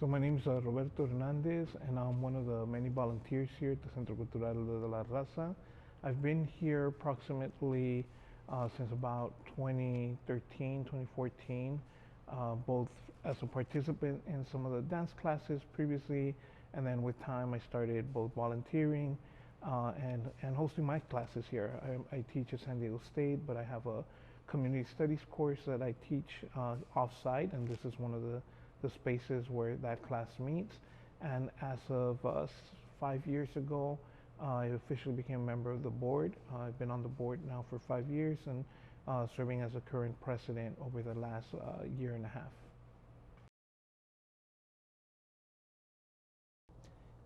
So my name is Roberto Hernández, and I'm one of the many volunteers here at the Centro Cultural de la Raza. I've been here approximately since about 2013, 2014, both as a participant in some of the dance classes previously, and then with time I started both volunteering and hosting my classes here. I teach at San Diego State, but I have a community studies course that I teach off-site, and this is one of the spaces where that class meets. And as of 5 years ago, I officially became a member of the board. I've been on the board now for 5 years and serving as a current president over the last year and a half.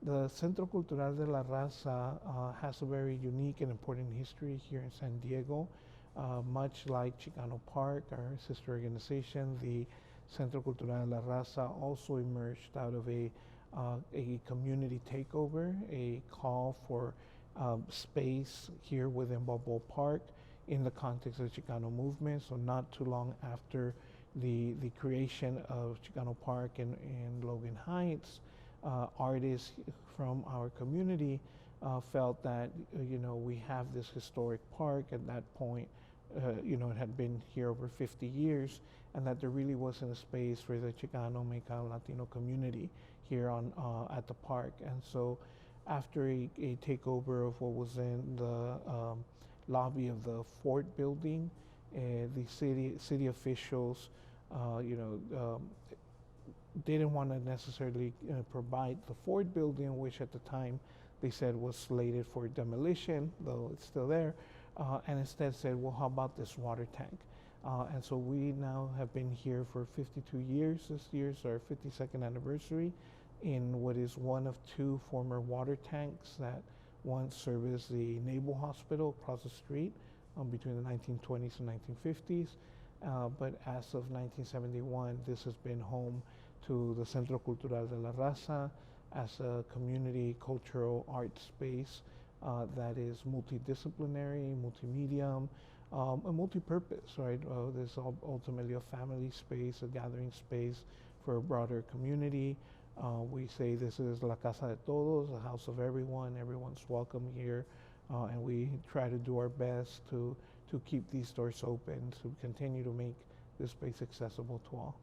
The Centro Cultural de la Raza has a very unique and important history here in San Diego. Much like Chicano Park, our sister organization, the Centro Cultural de la Raza also emerged out of a community takeover, a call for space here within Balboa Park in the context of the Chicano movement. So not too long after the creation of Chicano Park in Logan Heights, artists from our community felt that we have this historic park at that point. It had been here over 50 years, and that there really wasn't a space for the Chicano, Mexicano, Latino community here on at the park. And so, after a takeover of what was in the lobby of the Fort building, the city officials, didn't want to necessarily provide the Ford building, which at the time they said was slated for demolition, though it's still there, and instead said, well, how about this water tank? And so we now have been here for 52 years. This year's our 52nd anniversary in what is one of two former water tanks that once serviced the Naval Hospital across the street between the 1920s and 1950s. But as of 1971, this has been home to the Centro Cultural de la Raza as a community cultural art space that is multidisciplinary, multi-medium, and multi-purpose, right? This is ultimately a family space, a gathering space for a broader community. We say this is La Casa de Todos, the house of everyone. Everyone's welcome here, and we try to do our best to keep these doors open, to continue to make this space accessible to all.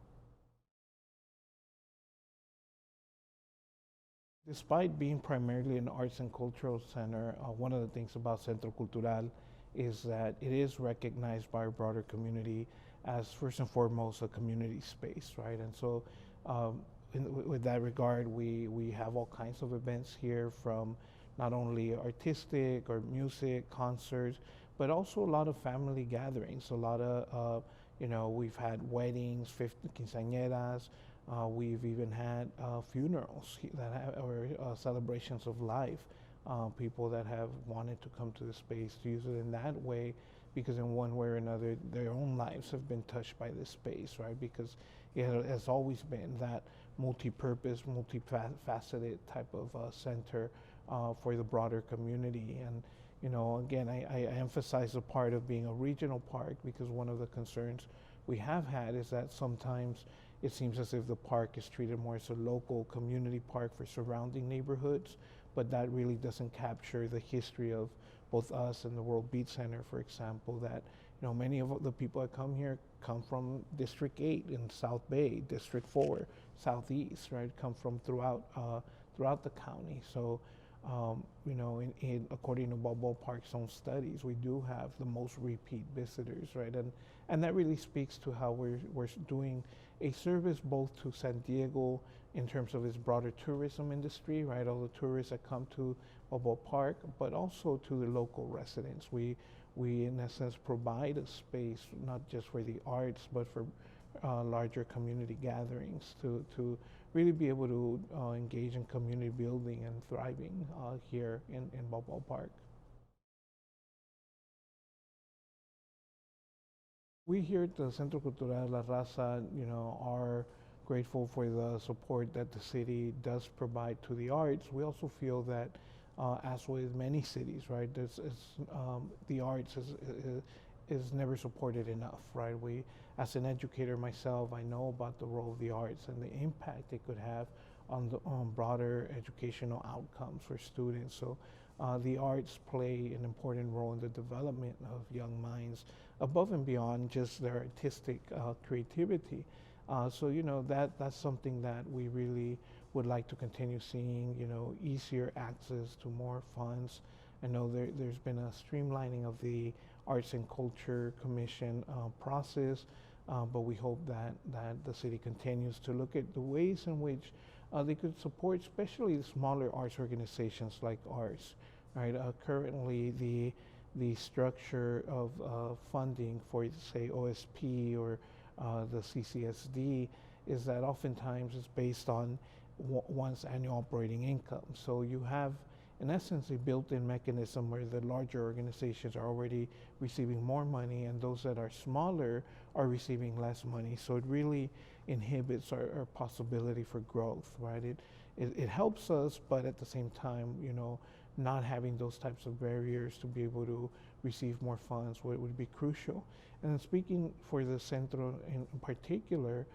Despite being primarily an arts and cultural center, one of the things about Centro Cultural is that it is recognized by our broader community as first and foremost a community space, right? And so with that regard, we have all kinds of events here, from not only artistic or music, concerts, but also a lot of family gatherings, a lot of, we've had weddings, quinceañeras, we've even had funerals or celebrations of life. People that have wanted to come to the space to use it in that way, because in one way or another, their own lives have been touched by this space, right? Because it has always been that multi-purpose, multifaceted type of center for the broader community. And again, I emphasize the part of being a regional park, because one of the concerns we have had is that sometimes it seems as if the park is treated more as a local community park for surrounding neighborhoods, but that really doesn't capture the history of both us and the World Beat Center, for example, that many of the people that come here come from District 8 in South Bay, District 4, Southeast, right? Come from throughout the county. So, according to Balboa Park's own studies, we do have the most repeat visitors, right? And that really speaks to how we're doing a service both to San Diego in terms of its broader tourism industry, right? All the tourists that come to Balboa Park, but also to the local residents. We in essence provide a space not just for the arts, but for larger community gatherings to really be able to engage in community building and thriving here in Balboa Park. We here at the Centro Cultural La Raza, are grateful for the support that the city does provide to the arts. We also feel that, as with many cities, right, the arts is never supported enough, right? as an educator myself, I know about the role of the arts and the impact it could have on broader educational outcomes for students. So the arts play an important role in the development of young minds above and beyond just their artistic creativity. So that's something that we really would like to continue seeing. Easier access to more funds. I know there's been a streamlining of the Arts and Culture Commission process, but we hope that the city continues to look at the ways in which they could support, especially the smaller arts organizations like ours. Right? Currently, the structure of funding for, say, OSP or the CCSD is that oftentimes it's based on one's annual operating income. So you have, in essence, a built-in mechanism where the larger organizations are already receiving more money and those that are smaller are receiving less money. So it really inhibits our possibility for growth, right? It helps us, but at the same time, not having those types of barriers to be able to receive more funds would be crucial. And then speaking for the Centro in particular,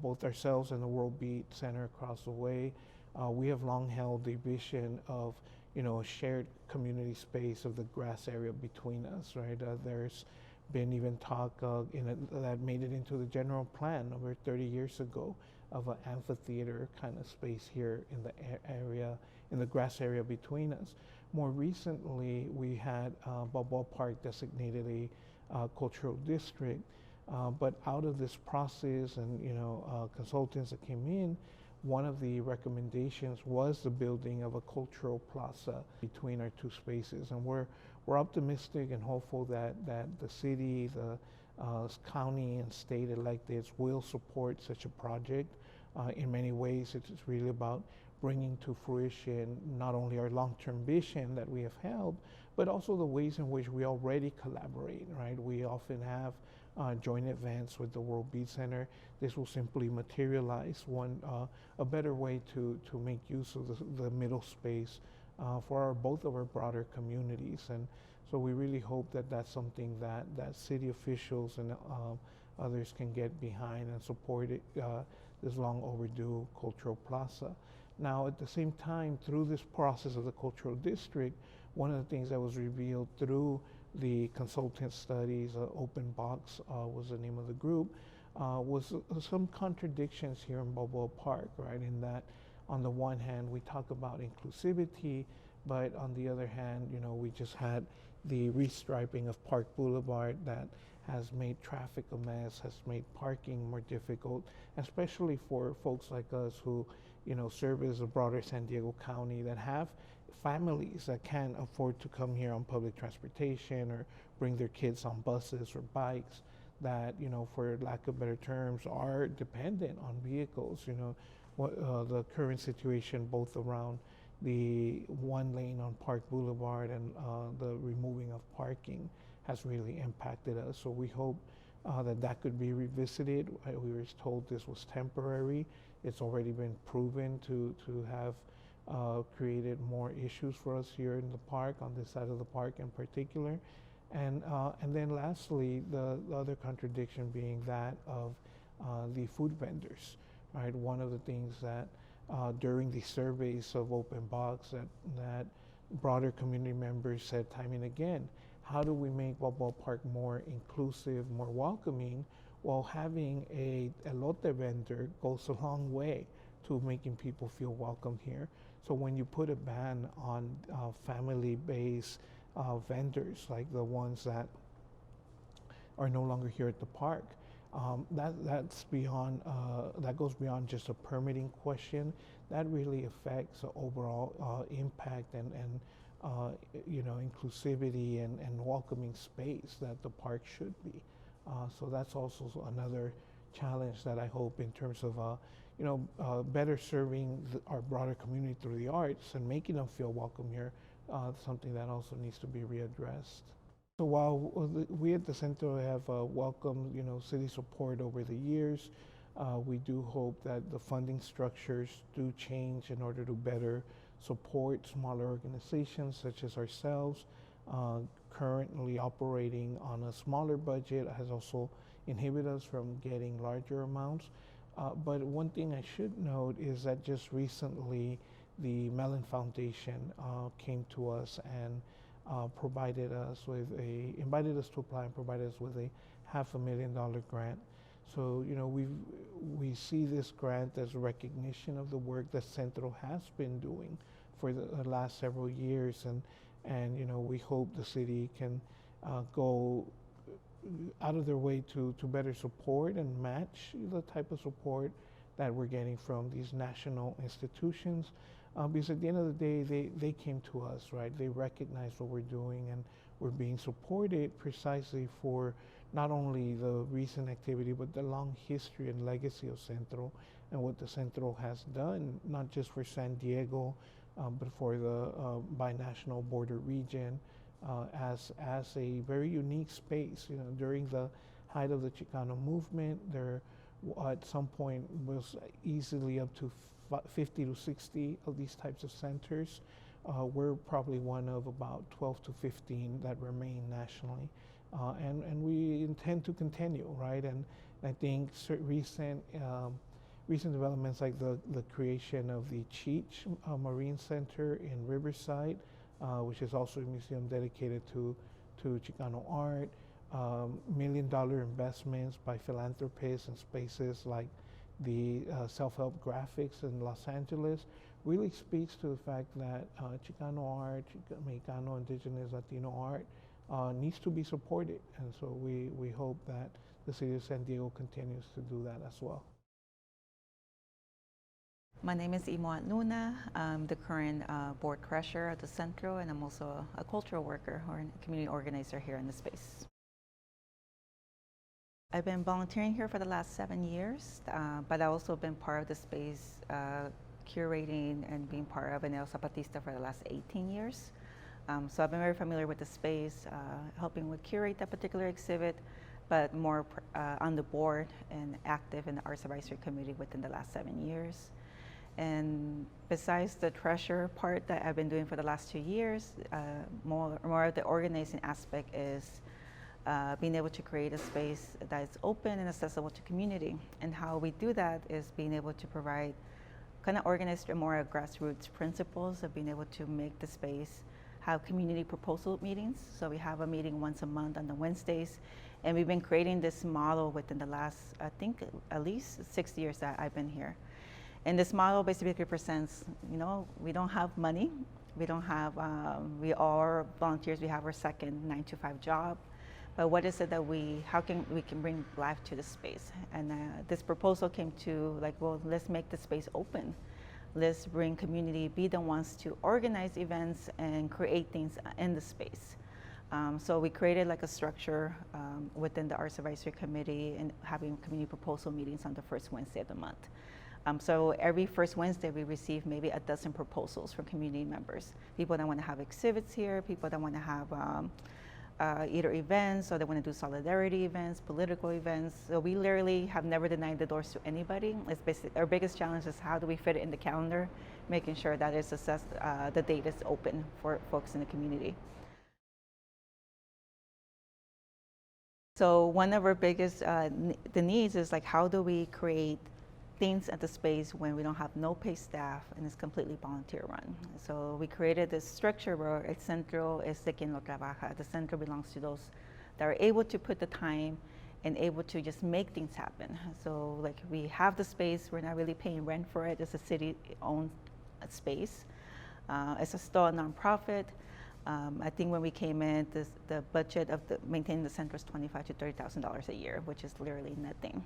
both ourselves and the World Beat Center across the way, we have long held the vision of, a shared community space of the grass area between us, right? There's been even talk that made it into the general plan over 30 years ago of an amphitheater kind of space here in the area, in the grass area between us. More recently, we had Balboa Park designated a cultural district, but out of this process and consultants that came in, one of the recommendations was the building of a cultural plaza between our two spaces, and we're optimistic and hopeful that the city, the county and state electeds will support such a project. In many ways, it's really about bringing to fruition not only our long-term vision that we have held, but also the ways in which we already collaborate, right? We often have joint events with the World Beat Center. This will simply materialize a better way to make use of the middle space for both of our broader communities. And so we really hope that that's something that city officials and others can get behind and support it, this long overdue cultural plaza. Now, at the same time, through this process of the cultural district, one of the things that was revealed through the consultant studies, Open Box was the name of the group, was some contradictions here in Balboa Park, right? In that, on the one hand, we talk about inclusivity, but on the other hand, we just had the restriping of Park Boulevard that has made traffic a mess, has made parking more difficult, especially for folks like us who, service the broader San Diego County that have families that can't afford to come here on public transportation or bring their kids on buses or bikes that, for lack of better terms, are dependent on vehicles. The current situation both around the one lane on Park Boulevard and the removing of parking has really impacted us. So we hope that could be revisited. We were told this was temporary. It's already been proven to have created more issues for us here in the park, on this side of the park in particular. And then lastly, the other contradiction being that of the food vendors, right? One of the things that during the surveys of Open Box that broader community members said time and again, how do we make Balboa Park more inclusive, more welcoming, while having a elote vendor goes a long way to making people feel welcome here. So when you put a ban on family-based vendors, like the ones that are no longer here at the park, that's beyond, that goes beyond just a permitting question. That really affects the overall impact and inclusivity and welcoming space that the park should be. So that's also another challenge that I hope in terms of better serving our broader community through the arts and making them feel welcome here, something that also needs to be readdressed. So while we at the center have welcomed city support over the years, we do hope that the funding structures do change in order to better support smaller organizations such as ourselves. Currently operating on a smaller budget has also inhibit us from getting larger amounts. But one thing I should note is that just recently the Mellon Foundation came to us and invited us to apply and provided us with a $500,000 grant. So, we see this grant as a recognition of the work that Centro has been doing for the last several years, and we hope the city can go out of their way to better support and match the type of support that we're getting from these national institutions. Because at the end of the day, they came to us, right? They recognize what we're doing, and we're being supported precisely for not only the recent activity, but the long history and legacy of Centro and what the Centro has done, not just for San Diego, but for the binational border region, as a very unique space. During the height of the Chicano movement, there at some point was easily up to 50 to 60 of these types of centers. We're probably one of about 12 to 15 that remain nationally. And we intend to continue, right? And I think recent developments like the creation of the Cheech Marine Center in Riverside, which is also a museum dedicated to Chicano art, $1 million investments by philanthropists in spaces like the self-help graphics in Los Angeles, really speaks to the fact that Chicano art, Mexicano, Indigenous, Latino art needs to be supported. And so we hope that the city of San Diego continues to do that as well. My name is Ymoat. I'm the current board treasurer at the Centro, and I'm also a cultural worker or a community organizer here in the space. I've been volunteering here for the last 7 years, but I've also been part of the space curating and being part of Enero Zapatista for the last 18 years. So I've been very familiar with the space, helping with curate that particular exhibit, but more on the board and active in the Arts Advisory Committee within the last 7 years. And besides the treasure part that I've been doing for the last 2 years, more of the organizing aspect is being able to create a space that is open and accessible to community. And how we do that is being able to provide kind of organized more grassroots principles of being able to make the space have community proposal meetings. So we have a meeting once a month on the Wednesdays, and we've been creating this model within the last, I think, at least 6 years that I've been here. And this model basically presents, we don't have money, we we are volunteers, we have our second 9-to-5 job, but what is it that how can we bring life to the space? And this proposal came to let's make the space open. Let's bring community, be the ones to organize events and create things in the space. So we created a structure within the Arts Advisory Committee and having community proposal meetings on the first Wednesday of the month. So every first Wednesday we receive maybe a dozen proposals from community members. People that want to have exhibits here, people that want to have either events or they want to do solidarity events, political events. So we literally have never denied the doors to anybody. It's basically our biggest challenge is how do we fit it in the calendar, making sure that the date is open for folks in the community. So one of our biggest the needs is how do we create things at the space when we don't have no paid staff and it's completely volunteer run. So we created this structure where el centro es de quien lo trabaja. The centro belongs to those that are able to put the time and able to just make things happen. So we have the space, we're not really paying rent for it. It's a city-owned space. It's still a nonprofit. I think when we came in, the budget of maintaining the center is $25,000 to $30,000 a year, which is literally nothing.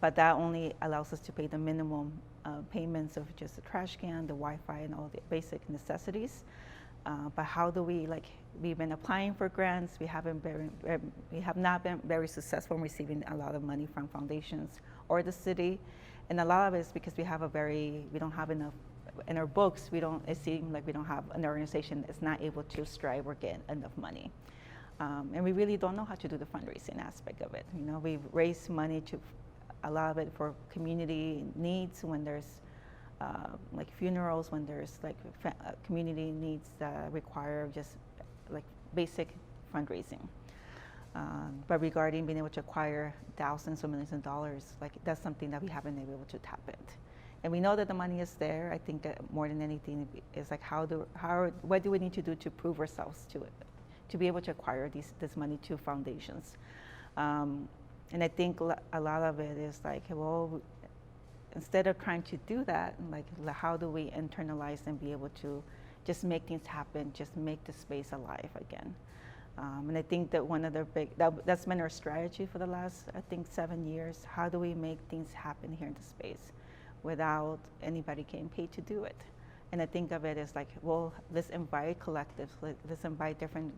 But that only allows us to pay the minimum payments of just the trash can, the Wi-Fi, and all the basic necessities. But how do we've been applying for grants. We have not been very successful in receiving a lot of money from foundations or the city. And a lot of it is because we don't have enough, in our books, it seems like we don't have an organization that's not able to strive or get enough money. And we really don't know how to do the fundraising aspect of it. We've raised money a lot of it for community needs when there's funerals, when there's community needs that require just basic fundraising. But regarding being able to acquire thousands of millions of dollars, like that's something that we haven't been able to tap into. And we know that the money is there. I think that more than anything is like what do we need to do to prove ourselves to it, to be able to acquire this money to foundations. And I think a lot of it is like, well, instead of trying to do that, like how do we internalize and be able to just make things happen, just make the space alive again. And I think that one of the that's been our strategy for the last, I think, 7 years. How do we make things happen here in the space without anybody getting paid to do it? And I think of it as like, well, let's invite collectives, let's invite different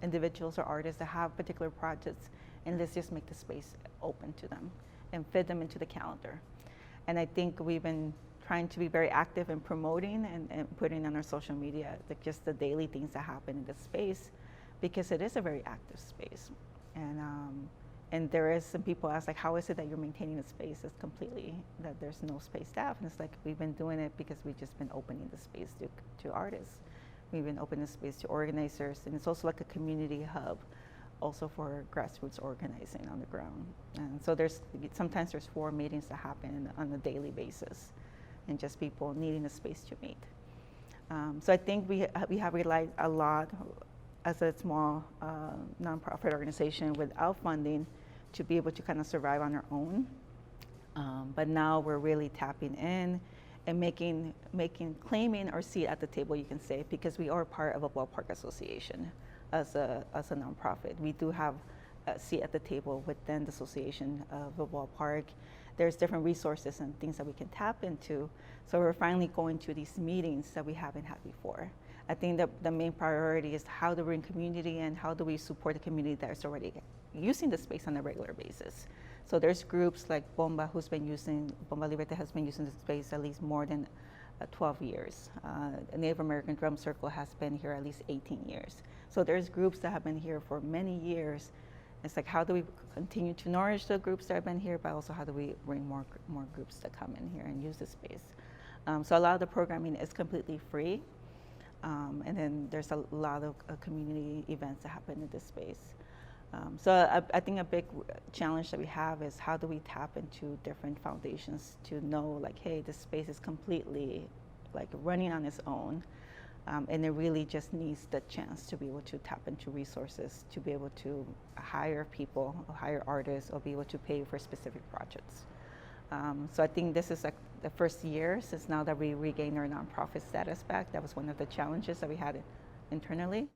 individuals or artists that have particular projects, and let's just make the space open to them and fit them into the calendar. And I think we've been trying to be very active in promoting and putting on our social media like just the daily things that happen in the space, because it is a very active space. And there is some people ask like, how is it that you're maintaining the space? It's completely that there's no space staff. And it's like, we've been doing it because we've just been opening the space to artists. We've been opening the space to organizers, and it's also like a community hub also for grassroots organizing on the ground. And so sometimes there's 4 meetings that happen on a daily basis, and just people needing a space to meet. So I think we have relied a lot as a small nonprofit organization without funding to be able to kind of survive on our own. But now we're really tapping in and claiming our seat at the table, you can say, because we are part of a ballpark association as a nonprofit. We do have a seat at the table within the association of a ballpark. There's different resources and things that we can tap into. So we're finally going to these meetings that we haven't had before. I think that the main priority is how do we bring community and how do we support the community that is already using the space on a regular basis. So there's groups like Bomba Libertad has been using the space at least more than 12 years. The Native American Drum Circle has been here at least 18 years. So there's groups that have been here for many years. It's like, how do we continue to nourish the groups that have been here, but also how do we bring more groups to come in here and use the space? So a lot of the programming is completely free. And then there's a lot of community events that happen in this space. So I think a big challenge that we have is how do we tap into different foundations to know like, hey, this space is completely like running on its own. And it really just needs the chance to be able to tap into resources, to be able to hire people, or hire artists, or be able to pay for specific projects. So I think this is like the first year since now that we regained our nonprofit status back. That was one of the challenges that we had internally.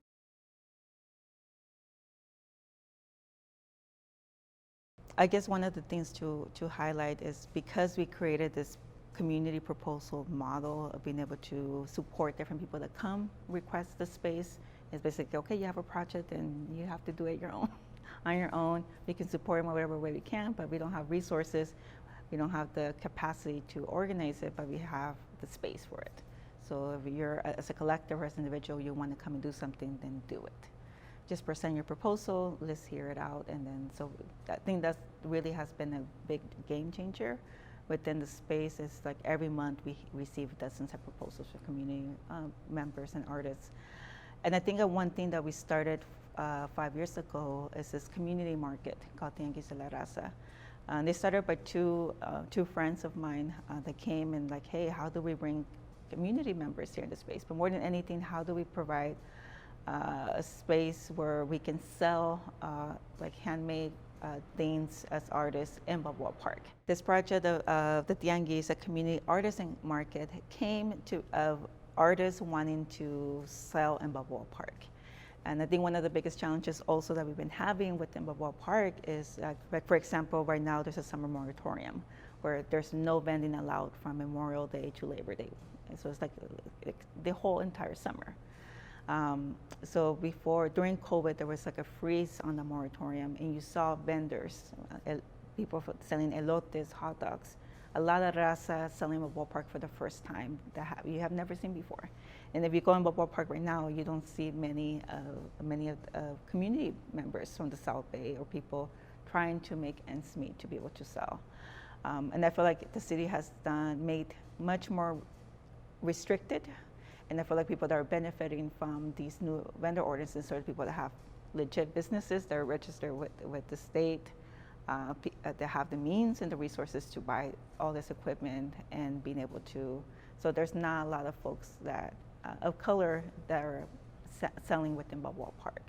I guess one of the things to highlight is because we created this community proposal model of being able to support different people that come request the space. It's basically, okay, you have a project and you have to do it on your own. We can support it in whatever way we can, but we don't have resources. We don't have the capacity to organize it, but we have the space for it. So if you're, as a collective or as an individual, you want to come and do something, then do it. Just present your proposal, let's hear it out, and then, so I think that really has been a big game changer within the space. Is like every month we receive dozens of proposals from community members and artists. And I think one thing that we started 5 years ago is this community market called Tangis de la Raza. They started by two friends of mine that came and like, hey, how do we bring community members here in the space? But more than anything, how do we provide a space where we can sell like handmade things as artists in Balboa Park? This project of the Tangis, a community artisan market, came of artists wanting to sell in Balboa Park. And I think one of the biggest challenges also that we've been having within Balboa Park is, like for example, right now there's a summer moratorium where there's no vending allowed from Memorial Day to Labor Day. And so it's like the whole entire summer. So during COVID, there was like a freeze on the moratorium, and you saw vendors, people selling elotes, hot dogs, a lot of raza selling Balboa Park for the first time that you have never seen before. And if you go in Balboa Park right now, you don't see many of community members from the South Bay or people trying to make ends meet to be able to sell. And I feel like the city has made much more restricted. And I feel like people that are benefiting from these new vendor ordinances are people that have legit businesses that are registered with the state, that have the means and the resources to buy all this equipment and being able to. So there's not a lot of folks that of color that are selling within Balboa Park.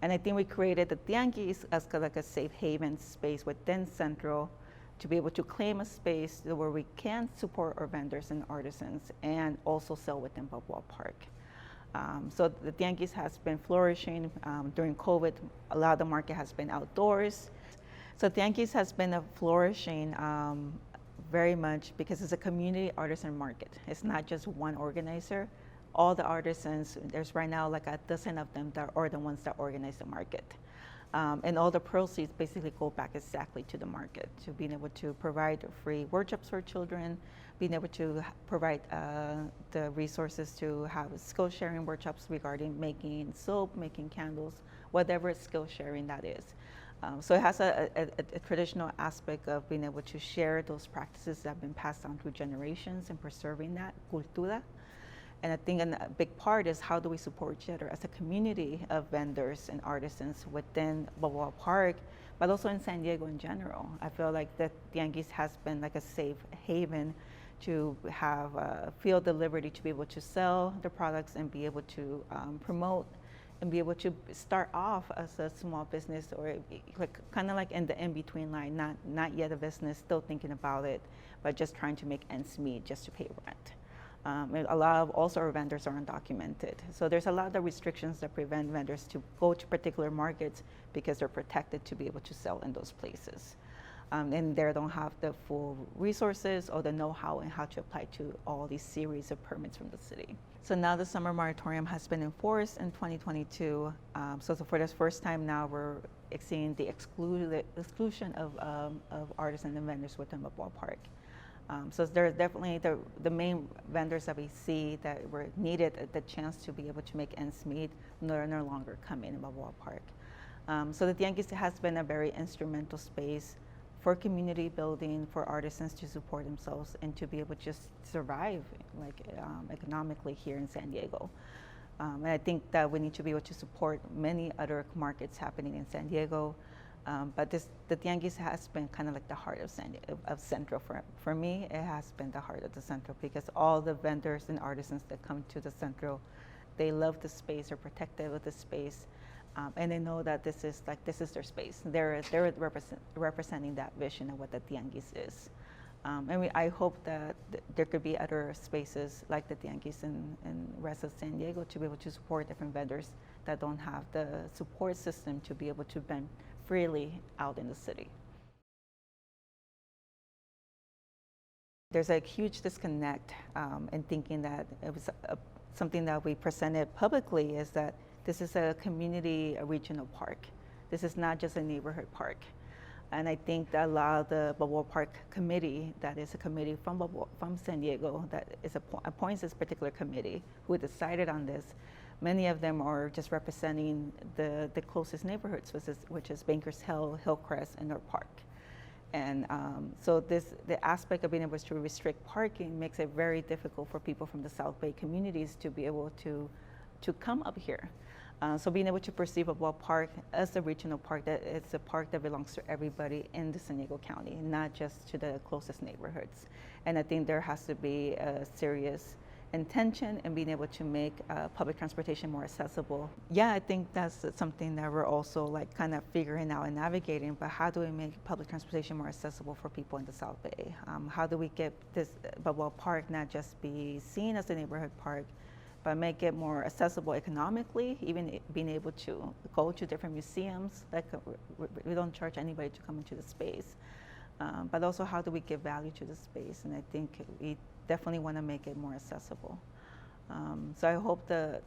And I think we created the Tangis as like a safe haven space within Central to be able to claim a space where we can support our vendors and artisans and also sell within Balboa Park. So the Tangis has been flourishing. During COVID, a lot of the market has been outdoors. So Tangis has been flourishing very much because it's a community artisan market. It's not just one organizer. All the artisans, there's right now like a dozen of them that are the ones that organize the market. And all the proceeds basically go back exactly to the market, to being able to provide free workshops for children, being able to provide the resources to have skill sharing workshops regarding making soap, making candles, whatever skill sharing that is. So it has a traditional aspect of being able to share those practices that have been passed down through generations and preserving that cultura. And I think a big part is how do we support each other as a community of vendors and artisans within Balboa Park, but also in San Diego in general. I feel like the Tangis has been like a safe haven to have feel the liberty to be able to sell the products and be able to promote and be able to start off as a small business, or like kind of like in the in-between line, not yet a business, still thinking about it, but just trying to make ends meet just to pay rent. And a lot of also our vendors are undocumented. So there's a lot of restrictions that prevent vendors to go to particular markets because they're protected to be able to sell in those places. And they don't have the full resources or the know-how and how to apply to all these series of permits from the city. So now the summer moratorium has been enforced in 2022. So for the first time now, we're seeing the exclusion of artisans and vendors within Balboa Park. So there's definitely the main vendors that we see that were needed the chance to be able to make ends meet, they're no longer coming in Balboa Park. So the Tangis has been a very instrumental space for community building, for artisans to support themselves and to be able to just survive economically here in San Diego. And I think that we need to be able to support many other markets happening in San Diego. But the Tangis has been kind of like the heart of Central. For me, it has been the heart of the Central because all the vendors and artisans that come to the Central, they love the space, they're protective of the space, and they know that this is their space. They're representing that vision of what the Tangis is. And I hope that there could be other spaces like the Tangis in rest of San Diego to be able to support different vendors that don't have the support system to be able to vend freely out in the city. There's a huge disconnect in thinking that it was something that we presented publicly is that this is a community, a regional park. This is not just a neighborhood park. And I think that a lot of the Balboa Park committee, that is a committee from San Diego, that is appoints this particular committee who decided on this. Many of them are just representing the closest neighborhoods, which is Bankers Hill, Hillcrest, and North Park. And so the aspect of being able to restrict parking makes it very difficult for people from the South Bay communities to be able to come up here. So being able to perceive Balboa Park as a regional park, that it's a park that belongs to everybody in the San Diego County, not just to the closest neighborhoods. And I think there has to be a serious intention in being able to make public transportation more accessible. Yeah, I think that's something that we're also like kind of figuring out and navigating, but how do we make public transportation more accessible for people in the South Bay? How do we get this Balboa Park not just be seen as a neighborhood park, but make it more accessible economically, even being able to go to different museums. Like we don't charge anybody to come into the space. But also how do we give value to the space? And I think we definitely want to make it more accessible. So I hope the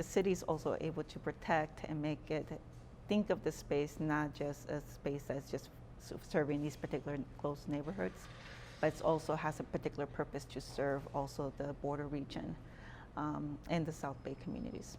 city is also able to protect and make it, think of the space not just a space that's just serving these particular close neighborhoods, but it also has a particular purpose to serve also the border region and the South Bay communities.